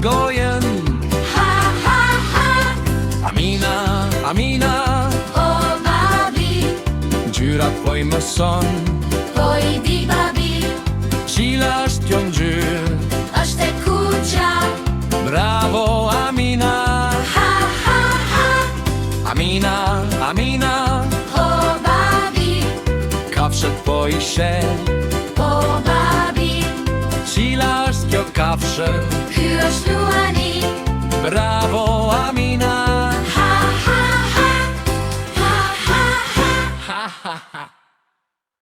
gojen. Ha, ha, ha. Amina, Amina, Oh, babi, dziura twoj mason. poi di babi, Cilasz tionjur, ashte kucha. bravo Amina. Ha, ha, ha. Amina, Amina, Oh, babi, kawsze twoi się. oh, babi, Cilasz kio kawsze, hyösluani. bravo Amina. Ha, ha, ha. Ha, ha, ha. Ha ha ha.